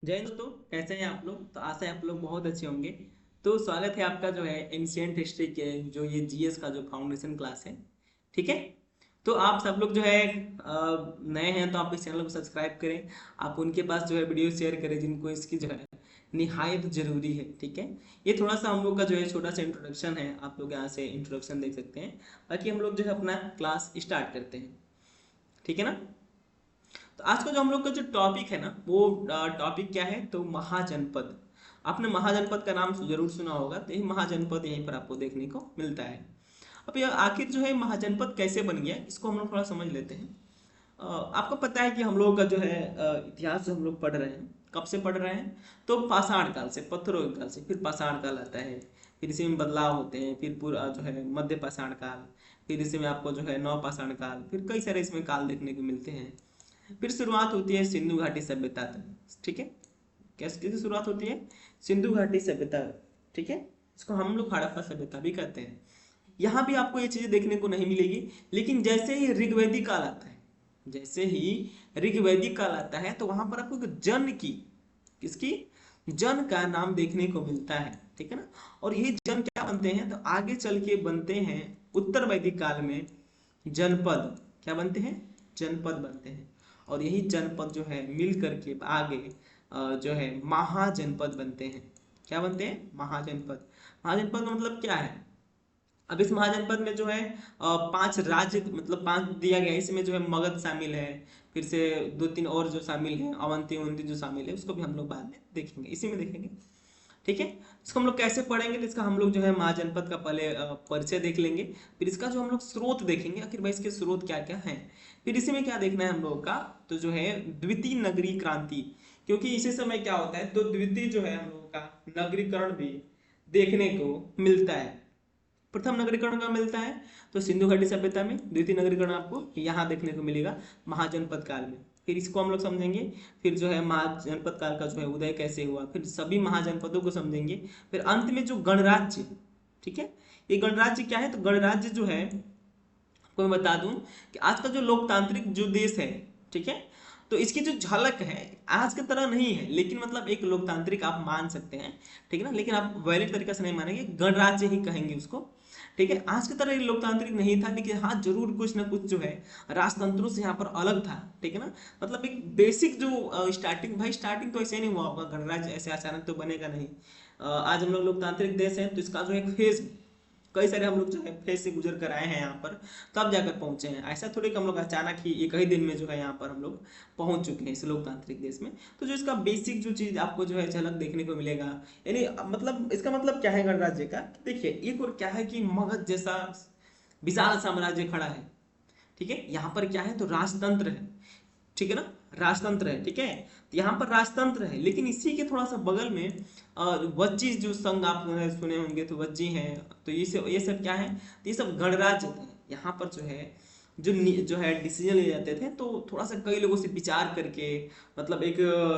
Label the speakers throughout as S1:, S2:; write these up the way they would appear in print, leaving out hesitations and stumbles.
S1: जय हिंद दोस्तों, कैसे हैं आप लोग। तो आशा है आप लोग बहुत अच्छे होंगे। तो स्वागत है आपका जो है एंशियंट हिस्ट्री के जो ये जीएस का जो फाउंडेशन क्लास है। ठीक है। तो आप सब लोग जो है नए हैं तो आप इस चैनल को सब्सक्राइब करें। आप उनके पास जो है वीडियो शेयर करें जिनको इसकी जो है निहायत जरूरी है। ठीक है। ये थोड़ा सा हम लोग का जो है छोटा सा इंट्रोडक्शन है, आप लोग यहाँ से इंट्रोडक्शन देख सकते हैं। बाकी हम लोग जो है अपना क्लास स्टार्ट करते हैं। ठीक है ना। तो आज का जो हम लोग का जो टॉपिक है ना वो टॉपिक क्या है, तो महाजनपद। आपने महाजनपद का नाम जरूर सुना होगा, तो ये महाजनपद यहीं पर आपको देखने को मिलता है। अब यह आखिर जो है महाजनपद कैसे बन गया, इसको हम लोग थोड़ा समझ लेते हैं। आपको पता है कि हम लोगों का जो है इतिहास जो हम लोग पढ़ रहे हैं, कब से पढ़ रहे हैं, तो पाषाण काल से, पत्थरों के काल से, फिर पाषाण काल आता है। फिर इसी में बदलाव होते हैं, फिर पूरा जो है मध्य पाषाण काल, फिर इसी में आपको जो है नव पाषाण काल, फिर कई सारे इसमें काल देखने को मिलते हैं। फिर शुरुआत होती है सिंधु घाटी सभ्यता तक। ठीक है। कैसे शुरुआत होती है, सिंधु घाटी सभ्यता। ठीक है। इसको हम लोग हड़प्पा सभ्यता भी कहते हैं। यहाँ भी आपको ये चीजें देखने को नहीं मिलेगी, लेकिन जैसे ही ऋग्वैदिक काल आता है, जैसे ही ऋग्वैदिक काल आता है, तो वहां पर आपको एक जन की, किसकी, जन का नाम देखने को मिलता है। ठीक है ना। और ये जन क्या बनते हैं, तो आगे चल के बनते हैं उत्तर वैदिक काल में जनपद। क्या बनते हैं, जनपद बनते हैं। और यही जनपद जो है मिल करके आगे जो है महाजनपद बनते हैं। क्या बनते हैं, महाजनपद। महाजनपद का मतलब क्या है। अब इस महाजनपद में जो है पांच राज्य, मतलब पांच दिया गया है। इसमें जो है मगध शामिल है, फिर से दो तीन और जो शामिल है, अवंती अवंती जो शामिल है, उसको भी हम लोग बाद में देखेंगे, इसी में देखेंगे। ठीक है। इसको हम लोग कैसे पढ़ेंगे, तो इसका हम लोग जो है महाजनपद का पहले परिचय देख लेंगे। फिर इसका जो हम लोग स्रोत देखेंगे, आखिर भाई इसके स्रोत क्या क्या हैं। फिर इसी में क्या देखना है हम लोगों का, तो जो है द्वितीय नगरीय क्रांति। क्योंकि इसी समय क्या होता है, तो द्वितीय जो है हम लोगों का नगरीकरण भी देखने को मिलता है। प्रथम नगरीकरण का मिलता है तो सिंधु घाटी सभ्यता में, द्वितीय नगरीकरण आपको यहाँ देखने को मिलेगा महाजनपद काल में। फिर इसको हम लोग समझेंगे। फिर जो है महाजनपद काल का जो है उदय कैसे हुआ, फिर सभी महाजनपदों को समझेंगे। फिर अंत में जो गणराज्य, ठीक है, ये गणराज्य क्या है, तो गणराज्य जो है आपको मैं बता दूं कि आज का जो लोकतांत्रिक जो देश है, ठीक है, तो इसकी जो झलक है आज की तरह नहीं है, लेकिन मतलब एक लोकतांत्रिक आप मान सकते हैं। ठीक है ना, लेकिन आप वैलिड तरीके से नहीं मानेंगे, गणराज्य ही कहेंगे उसको। ठीक है। आज की तरह ये लोकतांत्रिक नहीं था, लेकिन हाँ जरूर कुछ ना कुछ जो है राजतंत्रों से यहाँ पर अलग था। ठीक है ना। मतलब एक बेसिक जो स्टार्टिंग, भाई स्टार्टिंग तो ऐसे नहीं हुआ होगा, गणराज्य ऐसे अचानक तो बनेगा नहीं। आज हम लोग लोकतांत्रिक देश है, तो इसका जो एक फेज, कई सारे हम लोग जो है फेज से गुजर कर आए हैं यहाँ पर, तब जाकर पहुंचे हैं। ऐसा थोड़ी कि हम लोग अचानक ही एक ही दिन में जो है यहाँ पर हम लोग पहुंच चुके हैं इस लोकतांत्रिक देश में। तो जो इसका बेसिक जो चीज आपको जो है झलक देखने को मिलेगा, यानी मतलब इसका मतलब क्या है गणराज्य का, देखिए एक और क्या है कि मगध जैसा विशाल साम्राज्य खड़ा है। ठीक है। यहाँ पर क्या है, तो राजतंत्र है। ठीक है ना, राजतंत्र है। ठीक है। तो यहाँ पर राजतंत्र है, लेकिन इसी के थोड़ा सा बगल में वज्जी जो संघ आप सुने होंगे, तो वज्जी हैं। तो ये सब क्या है, तो ये सब गणराज्य थे। यहाँ पर जो है जो है डिसीजन ले जाते थे, तो थोड़ा सा कई लोगों से विचार करके, मतलब एक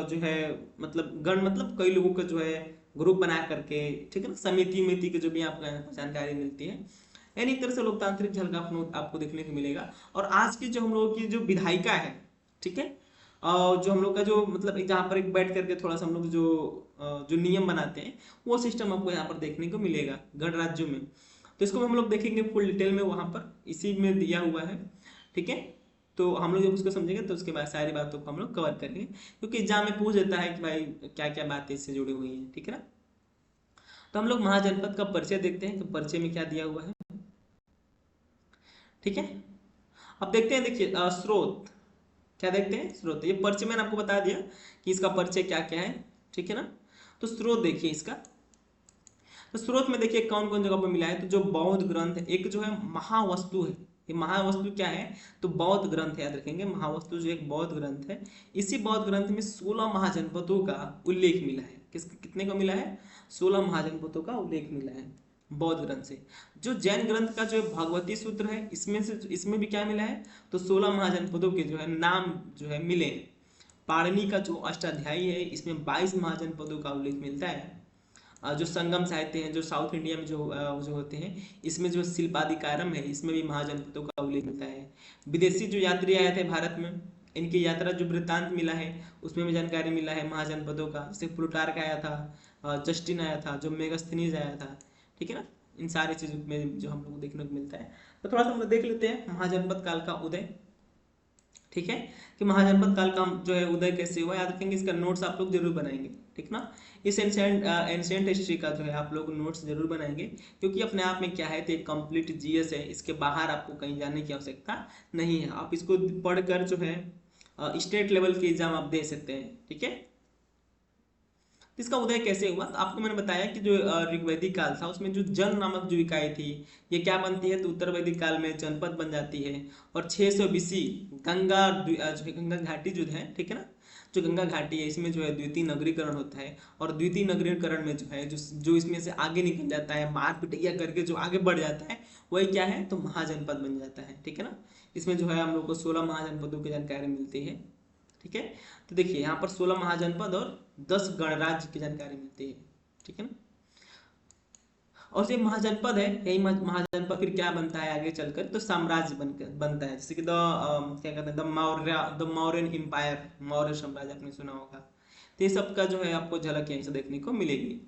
S1: जो है मतलब गण, मतलब कई लोगों का जो है ग्रुप बना करके, ठीक है ना, समिति उमिति की जो भी आपको जानकारी मिलती है, यानी एक तरह से लोकतांत्रिक झलक आपको देखने को मिलेगा। और आज की जो हम लोगों की जो विधायिका है, ठीक है, जो हम लोग का जो मतलब एक जहाँ पर एक बैठ करके थोड़ा सा हम लोग जो नियम बनाते हैं, वो सिस्टम आपको यहाँ पर देखने को मिलेगा गणराज्यों में। तो इसको हम लोग देखेंगे फुल डिटेल में, वहाँ पर इसी में दिया हुआ है। ठीक है। तो हम लोग जब उसको समझेंगे तो उसके बाद सारी बातों को हम लोग कवर करेंगे, क्योंकि एग्जाम में पूछ देता है कि भाई क्या क्या बातें इससे जुड़ी हुई हैं। ठीक है ना। तो हम लोग महाजनपद का परिचय देखते हैं कि परिचय में क्या दिया हुआ है। ठीक है। अब देखते हैं, देखिए स्रोत, क्या देखते हैं, स्रोत। ये परिचय मैंने आपको बता दिया कि इसका परिचय क्या क्या है। ठीक है ना। तो स्रोत देखिए इसका, तो स्रोत में देखिए कौन कौन जगह पर मिला है, तो जो बौद्ध ग्रंथ है, एक जो है महावस्तु है। ये महावस्तु क्या है, तो बौद्ध ग्रंथ, याद रखेंगे महावस्तु जो एक बौद्ध ग्रंथ है। इसी बौद्ध ग्रंथ में 16 महाजनपदों का उल्लेख मिला है। कितने का मिला है, 16 महाजनपदों का उल्लेख मिला है बौद्ध ग्रंथ से। जो जैन ग्रंथ का जो भगवती सूत्र है, इसमें भी क्या मिला है, तो 16 महाजनपदों के जो है नाम जो है मिले हैं। पाणिनि का जो अष्टाध्यायी है, इसमें 22 महाजनपदों का उल्लेख मिलता है। जो संगम साहित्य है, जो साउथ इंडिया में जो होते हैं, इसमें जो शिल्पादिकारम है, इसमें भी महाजनपदों का उल्लेख मिलता है। विदेशी जो यात्री आए थे भारत में, इनकी यात्रा जो वृत्तांत मिला है उसमें भी जानकारी मिला है महाजनपदों का, जैसे प्लूटार्क आया था, जस्टिन आया था, जो मेगास्थनीज आया था, ठीक है ना। इन सारी चीजों में जो हम लोग को देखने को मिलता है। तो थोड़ा सा हम लोग देख लेते हैं महाजनपद काल का उदय, ठीक है, कि महाजनपद काल का जो है उदय कैसे हुआ, याद रखेंगे। इसका नोट्स आप लोग जरूर बनाएंगे, ठीक ना। इस एंशिएंट हिस्ट्री का जो है आप लोग नोट्स जरूर बनाएंगे, क्योंकि अपने आप में क्या है तो एक कंप्लीट जीएस है, इसके बाहर आपको कहीं जाने की आवश्यकता नहीं है। आप इसको पढ़कर जो है स्टेट लेवल के एग्जाम आप दे सकते हैं, ठीक है। इसका उदय कैसे हुआ, तो आपको मैंने बताया कि जो ऋग्वैदिक काल था उसमें जो जन नामक जो इकाई थी ये क्या बनती है, तो उत्तर वैदिक काल में जनपद बन जाती है। और 600 बीसी गंगा जो है गंगा घाटी जो है, ठीक है ना, जो गंगा घाटी है इसमें जो है द्वितीय नगरीकरण होता है। और द्वितीय नगरीकरण में जो है जो इसमें से आगे निकल जाता है, मार पिटैया करके जो आगे बढ़ जाता है वही क्या है, तो महाजनपद बन जाता है, ठीक है ना। इसमें जो है हम लोग को 16 महाजनपदों की जानकारी मिलती है, ठीक है। तो देखिए यहाँ पर 16 महाजनपद और 10 गणराज्य की जानकारी मिलती है, ठीक है ना। और ये महाजनपद है, यही महाजनपद फिर क्या बनता है आगे चलकर, तो साम्राज्य बनता है, जैसे कि क्या कहते हैं द मौर्यन एम्पायर, मौर्य साम्राज्य आपने सुना होगा। तो ये सब का जो है आपको झलक यहीं से देखने को मिलेगी।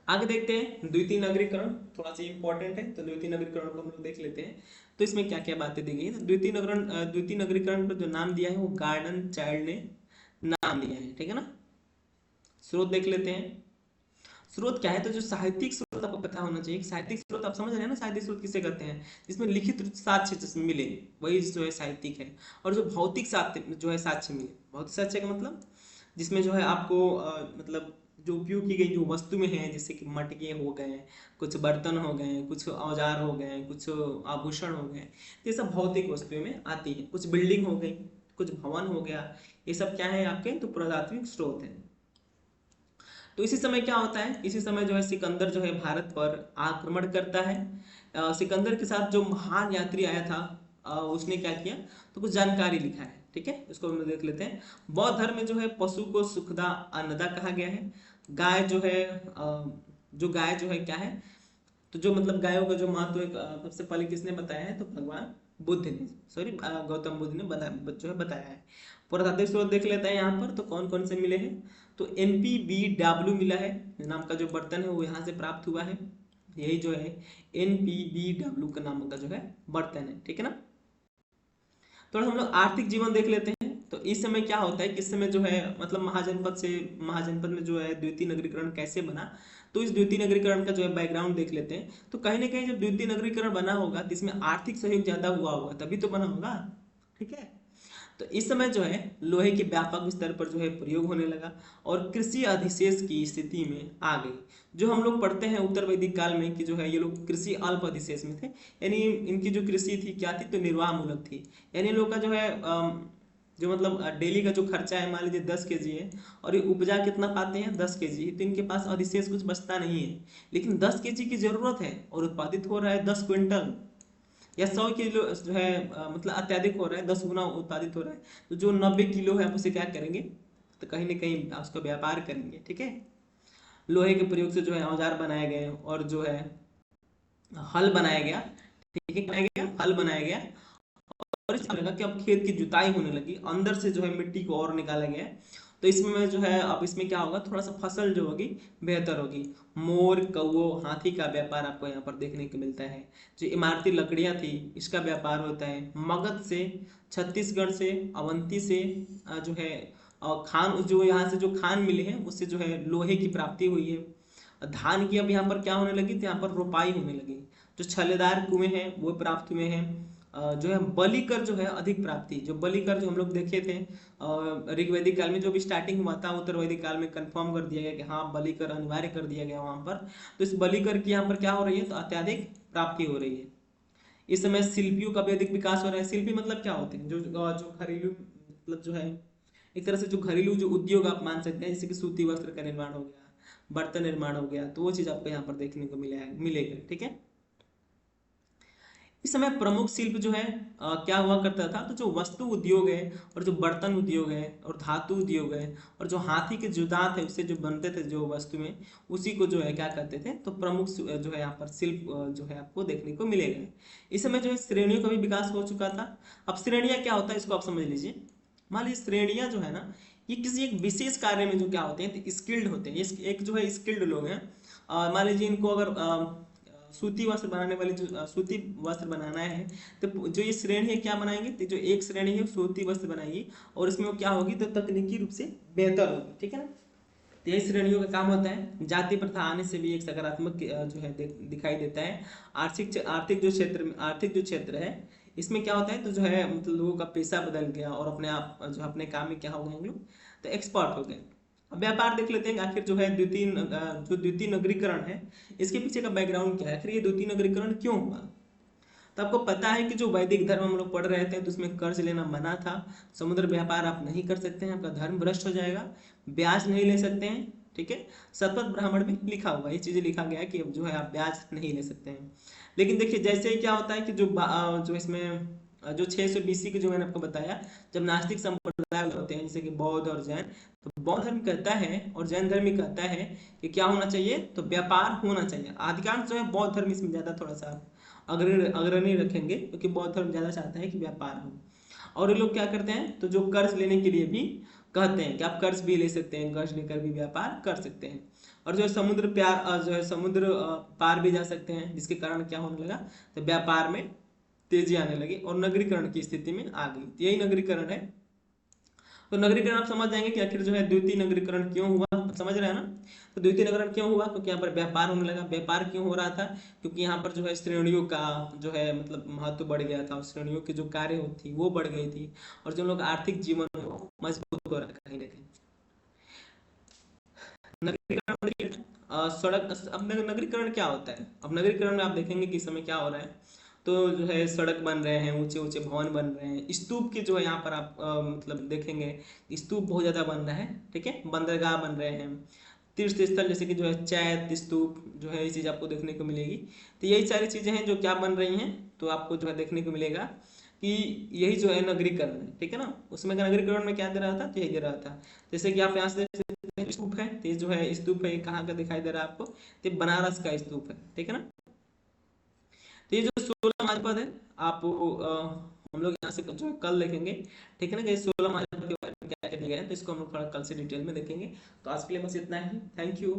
S1: आगे देखते हैं द्वितीय नगरीकरण, थोड़ा सा इंपॉर्टेंट है, तो द्वितीय नगरीकरण को हम लोग देख लेते हैं। तो इसमें क्या क्या बातें दी गई है, तो द्वितीय नगरीकरण को जो नाम दिया है वो गार्डन चाइल्ड ने नाम दिया है, ठीक है ना। स्रोत देख लेते हैं। स्रोत क्या है, तो जो साहित्यिक स्रोत आपको पता होना चाहिए। साहित्यिक स्रोत आप समझ रहे हैं ना, साहित्यिक स्रोत किसे कहते हैं, जिसमें लिखित साक्ष्य जिसमें मिले वही जो है साहित्यिक है। और जो भौतिक साक्ष्य जो है साक्ष्य मिले, भौतिक साक्ष्य का मतलब जिसमें जो है आपको मतलब जो उपयोग की गई जो वस्तु में है, जैसे कि मटके हो गए, कुछ बर्तन हो गए, कुछ औजार हो गए, कुछ आभूषण हो गए, ये सब भौतिक वस्तुओं में आती है। कुछ बिल्डिंग हो गई, कुछ भवन हो गया, ये सब क्या है आपके, तो पुरातात्विक स्रोत है। तो इसी समय क्या होता है, इसी समय जो है सिकंदर जो है भारत पर आक्रमण करता है। सिकंदर के साथ जो महान यात्री आया था उसने क्या किया, तो कुछ जानकारी लिखा है, ठीक है, इसको हम देख लेते हैं। बौद्ध धर्म में जो है पशु को सुखदा अन्नदा कहा गया है। गाय जो है जो गाय जो है क्या है, तो जो मतलब गायों का जो महत्व सबसे पहले किसने बताया है, तो भगवान बुद्ध ने, सॉरी गौतम बुद्ध ने जो है बताया है। पुरातात्विक स्रोत देख लेते हैं यहाँ पर, तो कौन कौन से मिले हैं, तो NPBW मिला है, नाम का जो बर्तन है वो यहाँ से प्राप्त हुआ है। यही जो है NPBW का नाम का जो है बर्तन है, ठीक है ना। थोड़ा हम लोग आर्थिक जीवन देख लेते हैं। तो इस समय क्या होता है कि इस समय जो है मतलब महाजनपद में जो है द्वितीय नगरीकरण कैसे बना, तो इस द्वितीय नगरीकरण का जो है बैकग्राउंड देख लेते हैं। तो कहीं ना कहीं जब द्वितीय नगरीकरण बना होगा तो इसमें आर्थिक सहयोग ज्यादा हुआ होगा, तभी तो बना होगा, ठीक है। तो इस समय जो है लोहे के व्यापक स्तर पर जो है प्रयोग होने लगा और कृषि अधिशेष की स्थिति में आ गई। जो हम लोग पढ़ते हैं उत्तर वैदिक काल में कि जो है ये लोग कृषि अल्प अधिशेष में थे, यानी इनकी जो कृषि थी क्या थी, तो निर्वाह मूलक थी। यानी इन लोग का जो है जो मतलब डेली का जो खर्चा है मान लीजिए 10 kg है, और ये उपजा कितना पाते हैं 10 kg, तो इनके पास अधिशेष कुछ बचता नहीं है। लेकिन 10 kg की जरूरत है और उत्पादित हो रहा है 10 क्विंटल या 100 किलो जो है मतलब अत्याधिक हो रहा है, 10 गुना उत्पादित हो रहा है, तो जो 90 किलो है आप उसे क्या करेंगे, तो कहीं ना कहीं आप उसका व्यापार करेंगे, ठीक है। लोहे के प्रयोग से जो है औजार बनाए गए और जो है हल बनाया गया, ठीक है, बनाया गया हल बनाया गया। और इसमें लगा कि अब खेत की जुताई होने लगी, अंदर से जो है मिट्टी को और निकाला गया। तो इसमें जो है अब इसमें क्या होगा, थोड़ा सा फसल जो होगी बेहतर होगी। मोर कौओ हाथी का व्यापार आपको यहाँ पर देखने को मिलता है। जो इमारती लकड़ियाँ थी इसका व्यापार होता है। मगध से, छत्तीसगढ़ से, अवंती से जो है खान जो यहाँ से जो खान मिले हैं उससे जो है लोहे की प्राप्ति हुई है। धान की अब यहाँ पर क्या होने लगी, तो यहाँ पर रोपाई होने लगी। जो छल्लेदार कुएं हैं वो प्राप्त हुए हैं। जो है बलिकर जो है अधिक प्राप्ति, जो बलिकर जो हम लोग देखे थे ऋग्वैदिक काल में, जो भी स्टार्टिंग हुआ था उत्तर वैदिक काल में कंफर्म कर दिया गया कि हाँ बलिकर अनिवार्य कर दिया गया वहां पर। तो इस बलिकर की यहाँ पर क्या हो रही है, तो अत्याधिक प्राप्ति हो रही है। इस समय शिल्पियों का भी अधिक विकास हो रहा है। शिल्पी मतलब क्या होते हैं, जो घरेलू मतलब जो है एक तरह से जो घरेलू जो उद्योग आप मान सकते हैं, जैसे कि सूती वस्त्र का निर्माण हो गया, बर्तन निर्माण हो गया, तो वो चीज आपको यहाँ पर देखने को मिलेगा, ठीक है। इस समय प्रमुख शिल्प जो है क्या हुआ करता था, तो जो वस्तु उद्योग है और जो बर्तन उद्योग है और धातु उद्योग है और जो हाथी के जो दांत है उससे जो बनते थे जो वस्तु में, उसी को जो है क्या करते थे, तो प्रमुख जो है यहाँ पर शिल्प जो है आपको देखने को मिलेगा। इस समय जो है श्रेणियों का भी विकास हो चुका था। अब श्रेणियाँ क्या होता है इसको आप समझ लीजिए। मान लीजिए श्रेणियाँ जो है ना, ये किसी एक विशेष कार्य में जो क्या होते हैं, तो स्किल्ड होते हैं। ये एक जो है स्किल्ड लोग हैं। मान लीजिए इनको अगर सूती वस्त्र बनाने वाली जो सूती वस्त्र बनाना है, तो जो ये श्रेणी है क्या बनाएंगे, तो जो एक श्रेणी है सूती वस्त्र बनाएगी और इसमें वो क्या होगी, तो तकनीकी रूप से बेहतर होगी, ठीक है ना। तो यही श्रेणियों का काम होता है। जाति प्रथा आने से भी एक सकारात्मक जो है दिखाई देता है। आर्थिक जो क्षेत्र है इसमें क्या होता है, तो जो है मतलब लोगों का पेशा बदल गया और अपने आप जो अपने काम में क्या हो गए हम लोग, तो एक्सपर्ट हो गए। अब व्यापार देख लेते हैं आखिर जो है द्वितीय नगरीकरण है, इसके पीछे का बैकग्राउंड क्या है, आखिर ये द्वितीय नगरीकरण क्यों हुआ। तो आपको पता है कि जो वैदिक धर्म हम लोग पढ़ रहे थे तो उसमें कर्ज लेना मना था। समुद्र व्यापार आप नहीं कर सकते हैं, आपका धर्म भ्रष्ट हो जाएगा। ब्याज नहीं ले सकते हैं, ठीक है। शतपथ ब्राह्मण में लिखा हुआ ये चीजें लिखा गया है कि अब जो है आप ब्याज नहीं ले सकते हैं। लेकिन देखिए जैसे ही क्या होता है कि जो इसमें जो 600 BC के जो मैंने आपको बताया, जब नास्तिक संप्रदाय होते हैं जैसे कि बौद्ध और जैन, तो बौद्ध धर्म कहता है और जैन धर्म भी कहता है कि क्या होना चाहिए, तो व्यापार होना चाहिए। अधिकांश जो है बौद्ध धर्म इसमें ज्यादा थोड़ा सा अग्रणी रखेंगे, क्योंकि बौद्ध धर्म ज्यादा चाहता है कि व्यापार हो। और ये लोग क्या करते हैं, तो जो कर्ज लेने के लिए भी कहते हैं कि आप कर्ज भी ले सकते हैं, कर्ज लेकर भी व्यापार कर सकते हैं। और जो समुद्र पार भी जा सकते हैं, जिसके कारण क्या होने लगा, तो व्यापार में तेजी आने लगी और नगरीकरण की स्थिति में आ गई। तो यही नगरीकरण है। तो नगरीकरण आप समझ जाएंगे कि आखिर जो है द्वितीय नगरीकरण क्यों हुआ, समझ रहे हैं ना। तो द्वितीय नगरीकरण क्यों हुआ, क्योंकि यहाँ पर व्यापार होने लगा। व्यापार क्यों हो रहा था, क्योंकि यहाँ पर जो है श्रेणियों का जो है मतलब महत्व बढ़ गया था, और श्रेणियों की जो कार्य होती वो बढ़ गई थी, और जो लोग आर्थिक जीवन में मजबूत हो रहा है कहीं ना कहीं। नगरीकरण सड़क, अब नगरीकरण क्या होता है, अब नगरीकरण में आप देखेंगे कि इस समय क्या हो रहा है, तो जो है सड़क बन रहे हैं, ऊंचे ऊंचे भवन बन रहे हैं, स्तूप के जो है यहाँ पर आप मतलब देखेंगे स्तूप बहुत ज्यादा बन रहा है, ठीक है। बंदरगाह बन रहे हैं, तीर्थ स्थल जैसे कि जो है चैत्य स्तूप जो है, ये चीज आपको देखने को मिलेगी। तो यही सारी चीजें हैं जो क्या बन रही हैं, तो आपको जो है देखने को मिलेगा कि यही जो है नगरीकरण है, ठीक है ना। उसमें नगरीकरण में क्या दे रहा था, तो यही दे रहा था। जैसे कि आप यहाँ से स्तूप है, तो ये जो है स्तूप है, कहाँ का दिखाई दे रहा है आपको, तो बनारस का स्तूप है, ठीक है ना। तो ये जो 16 महाजनपद है, आप हम लोग यहाँ से जो है कल देखेंगे, ठीक है ना, कि 16 महाजनपद के बारे में क्या क्या दिया गया है, तो इसको हम लोग थोड़ा कल से डिटेल में देखेंगे। तो आज के लिए बस इतना ही, थैंक यू।